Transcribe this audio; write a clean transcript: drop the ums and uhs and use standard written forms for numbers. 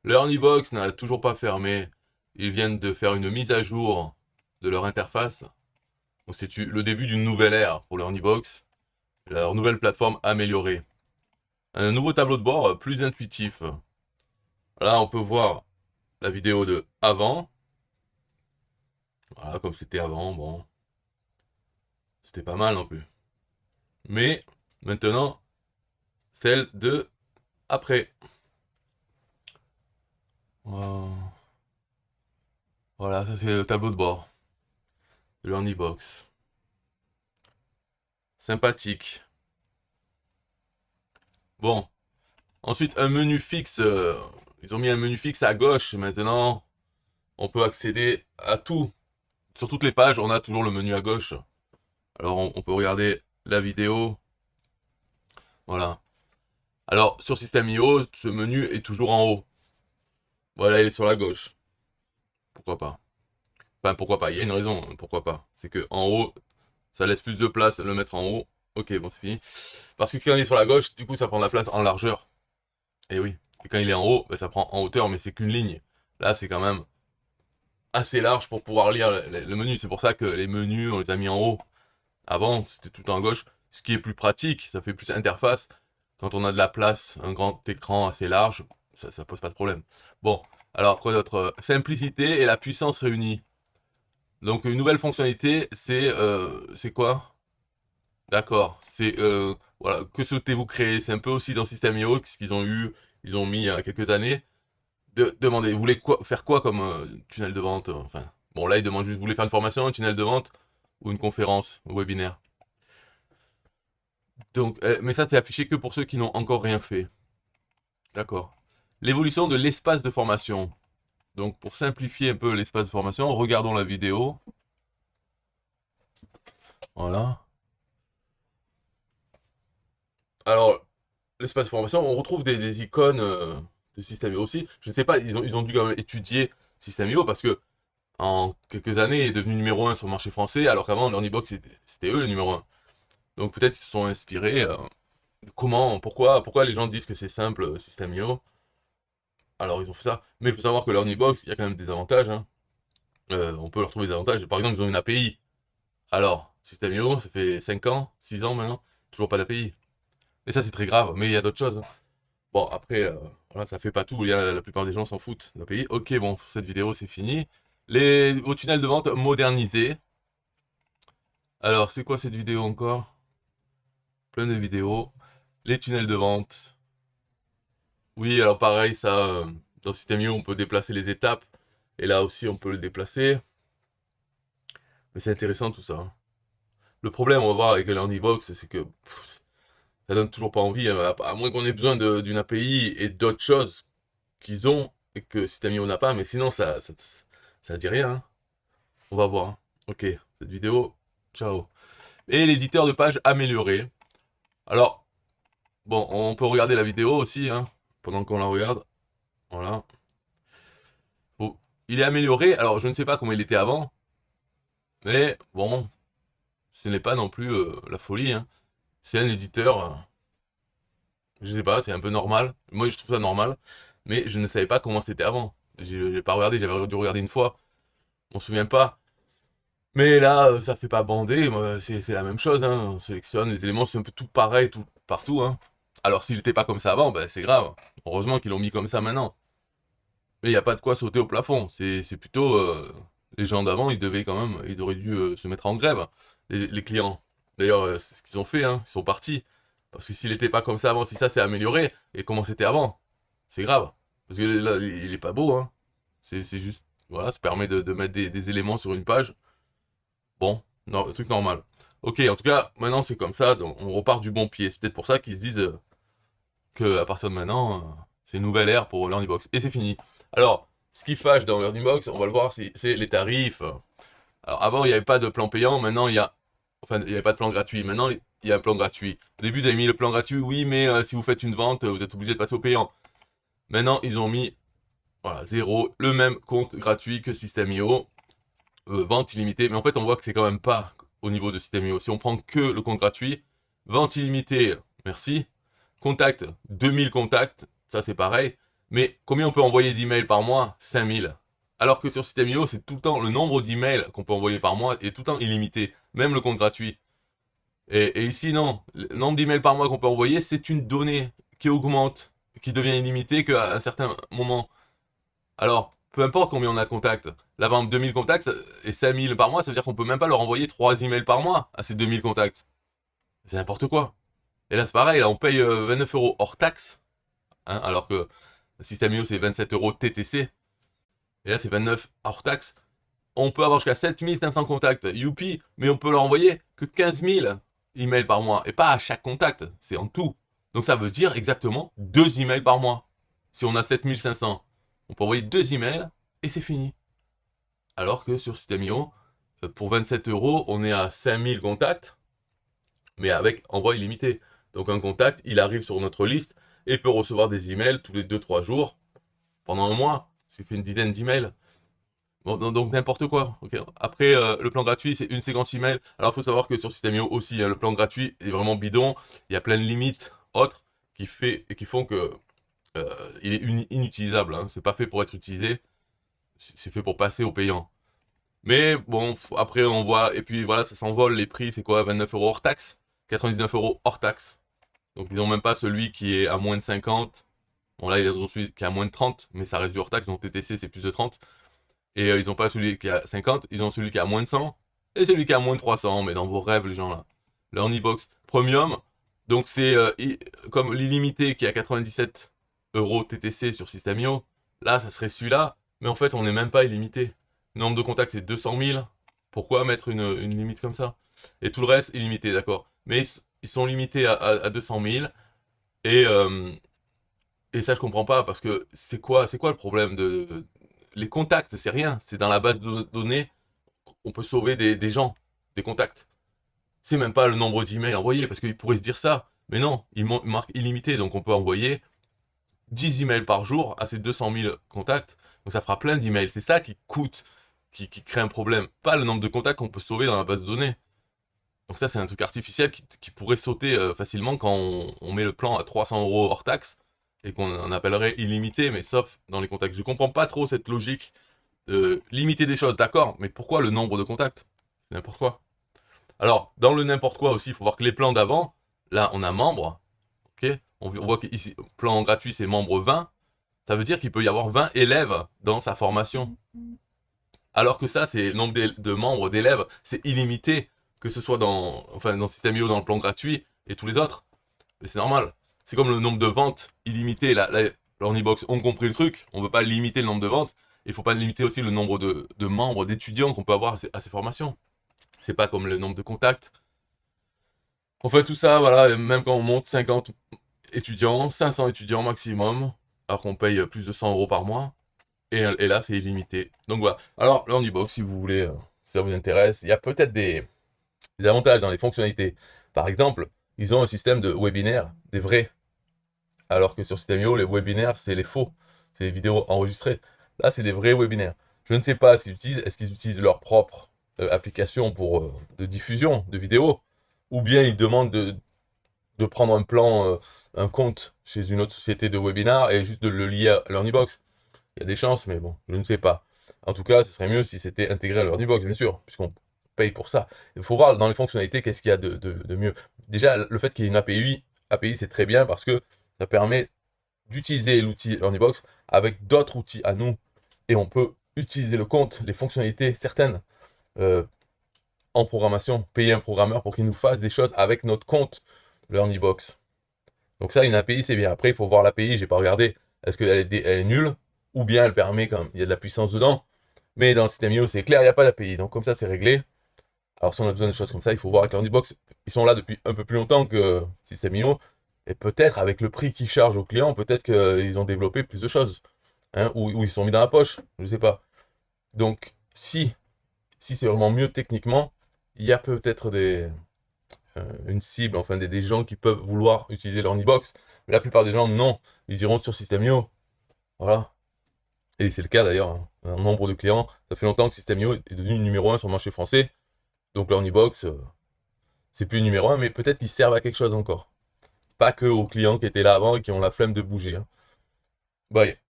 L'Ernibox n'a toujours pas fermé. Ils viennent de faire une mise à jour de leur interface. Donc c'est le début d'une nouvelle ère pour l'Ernibox. Leur nouvelle plateforme améliorée. Un nouveau tableau de bord plus intuitif. Là, on peut voir la vidéo de avant. Voilà, comme c'était avant, bon, c'était pas mal non plus. Mais maintenant, celle de après. Voilà, ça c'est le tableau de bord de l'Ernibox. Sympathique. Bon, ensuite un menu fixe. Ils ont mis un menu fixe à gauche. Maintenant, on peut accéder à tout. Sur toutes les pages, on a toujours le menu à gauche. Alors on peut regarder la vidéo. Voilà. Alors sur System.io, ce menu est toujours en haut. Voilà, il est sur la gauche. Pourquoi pas? Enfin, pourquoi pas? Il y a une raison, pourquoi pas. C'est que en haut, ça laisse plus de place de le mettre en haut. Ok, bon, c'est fini. Parce que quand il est sur la gauche, du coup, ça prend de la place en largeur. Et oui. Et quand il est en haut, ben, ça prend en hauteur, mais c'est qu'une ligne. Là, c'est quand même assez large pour pouvoir lire le menu. C'est pour ça que les menus, on les a mis en haut. Avant, c'était tout en gauche. Ce qui est plus pratique, ça fait plus interface. Quand on a de la place, un grand écran assez large, ça pose pas de problème. Bon, alors quoi d'autre? Simplicité et la puissance réunie. Donc une nouvelle fonctionnalité, c'est quoi? D'accord. C'est voilà, que souhaitez-vous créer? C'est un peu aussi dans System.io ce qu'ils ont eu, ils ont mis il y a quelques années. Demandez, vous voulez quoi, faire quoi comme tunnel de vente? Enfin, bon là ils demandent juste, vous voulez faire une formation, un tunnel de vente ou une conférence, un webinaire. Donc, mais ça c'est affiché que pour ceux qui n'ont encore rien fait. D'accord. L'évolution de l'espace de formation. Donc pour simplifier un peu l'espace de formation, regardons la vidéo. Voilà. Alors, l'espace de formation, on retrouve des icônes de System.io aussi. Je ne sais pas, ils ont dû quand même étudier System.io parce que en quelques années, il est devenu numéro un sur le marché français, alors qu'avant, l'Ernibox, c'était eux le numéro un. Donc peut-être ils se sont inspirés. Pourquoi les gens disent que c'est simple, System.io. Alors ils ont fait ça. Mais il faut savoir que l'Ernibox, il y a quand même des avantages, hein. On peut leur trouver des avantages. Par exemple, ils ont une API. Alors, System.io, ça fait 5 ans, 6 ans maintenant, toujours pas d'API. Et ça, c'est très grave, mais il y a d'autres choses, hein. Bon, après, voilà, ça fait pas tout. La plupart des gens s'en foutent d'un pays. Ok, bon, cette vidéo, c'est fini. Vos tunnels de vente modernisés. Alors, c'est quoi cette vidéo encore? Plein de vidéos. Les tunnels de vente. Oui, alors pareil, ça, dans System.io, on peut déplacer les étapes. Et là aussi, on peut le déplacer. Mais c'est intéressant tout ça, hein. Le problème, on va voir avec le Learnybox, c'est que ça donne toujours pas envie, hein, à moins qu'on ait besoin d'une API et d'autres choses qu'ils ont et que System.io n'a pas. Mais sinon, ça dit rien, hein. On va voir, hein. Ok, cette vidéo, ciao. Et l'éditeur de page amélioré. Alors, bon, on peut regarder la vidéo aussi, hein, pendant qu'on la regarde. Voilà. Bon, il est amélioré. Alors, je ne sais pas comment il était avant, mais bon, ce n'est pas non plus la folie, hein. C'est un éditeur, je sais pas, c'est un peu normal. Moi, je trouve ça normal, mais je ne savais pas comment c'était avant. J'ai pas regardé, j'avais dû regarder une fois. On se souvient pas. Mais là, ça fait pas bander, moi, c'est la même chose, hein. On sélectionne les éléments, c'est un peu tout pareil, tout partout, hein. Alors, s'il n'était pas comme ça avant, ben, c'est grave. Heureusement qu'ils l'ont mis comme ça maintenant. Mais il n'y a pas de quoi sauter au plafond. C'est plutôt les gens d'avant, ils devaient quand même, ils auraient dû se mettre en grève, les clients. D'ailleurs, c'est ce qu'ils ont fait, hein. Ils sont partis. Parce que s'il n'était pas comme ça avant, si ça s'est amélioré, et comment c'était avant, c'est grave. Parce que là, il est pas beau, hein. C'est juste, voilà, ça permet de mettre des éléments sur une page. Bon, non, truc normal. Ok, en tout cas, maintenant c'est comme ça, donc on repart du bon pied. C'est peut-être pour ça qu'ils se disent que à partir de maintenant, c'est une nouvelle ère pour l'Ernibox. Et c'est fini. Alors, ce qui fâche dans l'Ernibox, on va le voir, c'est les tarifs. Alors avant, il n'y avait pas de plan payant, maintenant il y a... Enfin, il n'y avait pas de plan gratuit, maintenant il y a un plan gratuit. Au début, ils avaient mis le plan gratuit, oui, mais si vous faites une vente, vous êtes obligé de passer au payant. Maintenant, ils ont mis, voilà, zéro, le même compte gratuit que System.io, vente illimitée, mais en fait, on voit que c'est quand même pas au niveau de System.io. Si on prend que le compte gratuit, vente illimitée, merci. Contact, 2000 contacts, ça c'est pareil. Mais combien on peut envoyer d'emails par mois? 5000. Alors que sur System.io, c'est tout le temps, le nombre d'emails qu'on peut envoyer par mois est tout le temps illimité, même le compte gratuit. Et ici, non. Le nombre d'emails par mois qu'on peut envoyer, c'est une donnée qui augmente, qui devient illimitée qu'à un certain moment. Alors, peu importe combien on a de contacts. Là, par exemple, 2000 contacts et 5000 par mois, ça veut dire qu'on peut même pas leur envoyer 3 emails par mois à ces 2000 contacts. C'est n'importe quoi. Et là, c'est pareil, là, on paye 29 euros hors taxe, hein, alors que le système IO, c'est 27 euros TTC. Et là, c'est 29 hors taxe. On peut avoir jusqu'à 7500 contacts, youpi, mais on peut leur envoyer que 15 000 emails par mois, et pas à chaque contact, c'est en tout. Donc ça veut dire exactement 2 emails par mois. Si on a 7500, on peut envoyer 2 emails, et c'est fini. Alors que sur System.io, pour 27 euros, on est à 5000 contacts, mais avec envoi illimité. Donc un contact, il arrive sur notre liste, et peut recevoir des emails tous les 2-3 jours, pendant un mois. Ça fait une dizaine d'emails. Bon, donc n'importe quoi. Ok. Après, le plan gratuit, c'est une séquence email. Alors, il faut savoir que sur System.io aussi, hein, le plan gratuit est vraiment bidon. Il y a plein de limites autres qui font que il est inutilisable. Hein. C'est pas fait pour être utilisé. C'est fait pour passer au payant. Mais bon, après, on voit. Et puis voilà, ça s'envole. Les prix, c'est quoi? 29 euros hors taxe. 99 euros hors taxe. Donc, ils ont même pas celui qui est à moins de 50. Bon, là, ils ont celui qui est à moins de 30. Mais ça reste du hors taxe. Donc, TTC, c'est plus de 30. Et ils n'ont pas celui qui a 50, ils ont celui qui a moins de 100 et celui qui a moins de 300. Mais dans vos rêves, les gens là. Le Hornybox Premium, donc c'est comme l'illimité qui a 97 euros TTC sur System.io. Là, ça serait celui-là, mais en fait, on n'est même pas illimité. Le nombre de contacts, c'est 200 000. Pourquoi mettre une limite comme ça? Et tout le reste, illimité, d'accord. Mais ils sont limités à 200 000. Et, euh, et ça, je comprends pas, parce que c'est quoi le problème de, les contacts, c'est rien. C'est dans la base de données, on peut sauver des gens, des contacts. C'est même pas le nombre d'emails envoyés, parce qu'ils pourraient se dire ça. Mais non, ils marquent illimité, donc on peut envoyer 10 emails par jour à ces 200 000 contacts. Donc ça fera plein d'emails. C'est ça qui coûte, qui crée un problème. Pas le nombre de contacts qu'on peut sauver dans la base de données. Donc ça, c'est un truc artificiel qui pourrait sauter facilement quand on met le plan à 300 euros hors taxe et qu'on en appellerait illimité, mais sauf dans les contacts. Je comprends pas trop cette logique de limiter des choses, d'accord, mais pourquoi le nombre de contacts? C'est n'importe quoi. Alors, dans le n'importe quoi aussi, il faut voir que les plans d'avant, là, on a membre, ok? On voit qu'ici, plan gratuit, c'est membre 20. Ça veut dire qu'il peut y avoir 20 élèves dans sa formation. Alors que ça, c'est le nombre de membres d'élèves, c'est illimité, que ce soit dans System.io, dans le plan gratuit et tous les autres. Mais c'est normal. C'est comme le nombre de ventes illimité. Là, l'Ornibox ont compris le truc. On ne veut pas limiter le nombre de ventes. Il ne faut pas limiter aussi le nombre de membres, d'étudiants qu'on peut avoir à ces formations. C'est pas comme le nombre de contacts. On fait tout ça, voilà, même quand on monte 50 étudiants, 500 étudiants maximum, alors qu'on paye plus de 100 euros par mois. Et là, c'est illimité. Donc voilà. Alors, l'Ornibox, si vous voulez, si ça vous intéresse, il y a peut-être des avantages dans les fonctionnalités. Par exemple, ils ont un système de webinaire, des vrais. Alors que sur System.io, les webinaires, c'est les faux. C'est les vidéos enregistrées. Là, c'est des vrais webinaires. Je ne sais pas ce qu'ils utilisent. Est-ce qu'ils utilisent leur propre application de diffusion de vidéos? Ou bien ils demandent de prendre un plan, un compte chez une autre société de webinaire et juste de le lier à l'Ornibox? Il y a des chances, mais bon, je ne sais pas. En tout cas, ce serait mieux si c'était intégré à l'Ornibox, bien sûr, puisqu'on paye pour ça. Il faut voir dans les fonctionnalités qu'est-ce qu'il y a de mieux. Déjà, le fait qu'il y ait une API, c'est très bien parce que ça permet d'utiliser l'outil Ornibox avec d'autres outils à nous. Et on peut utiliser le compte, les fonctionnalités certaines euh, en programmation, payer un programmeur pour qu'il nous fasse des choses avec notre compte, le Ornibox. Donc ça, une API, c'est bien. Après, il faut voir l'API, j'ai pas regardé. Est-ce qu'elle est nulle? Ou bien elle permet quand il y a de la puissance dedans. Mais dans le système IO, c'est clair, il n'y a pas d'API. Donc comme ça, c'est réglé. Alors si on a besoin de choses comme ça, il faut voir avec l'Ornibox. Ils sont là depuis un peu plus longtemps que System.io. Et peut-être avec le prix qu'ils chargent aux clients, peut-être qu'ils ont développé plus de choses. Hein, ou ils se sont mis dans la poche. Je ne sais pas. Donc si c'est vraiment mieux techniquement, il y a peut-être une cible, enfin des gens qui peuvent vouloir utiliser l'Ornibox. Mais la plupart des gens, non. Ils iront sur System.io. Voilà. Et c'est le cas d'ailleurs, hein. Un nombre de clients. Ça fait longtemps que System.io est devenu numéro 1 sur le marché français. Donc l'Ornibox, c'est plus numéro 1, mais peut-être qu'ils servent à quelque chose encore. Pas que aux clients qui étaient là avant et qui ont la flemme de bouger, hein. Bye.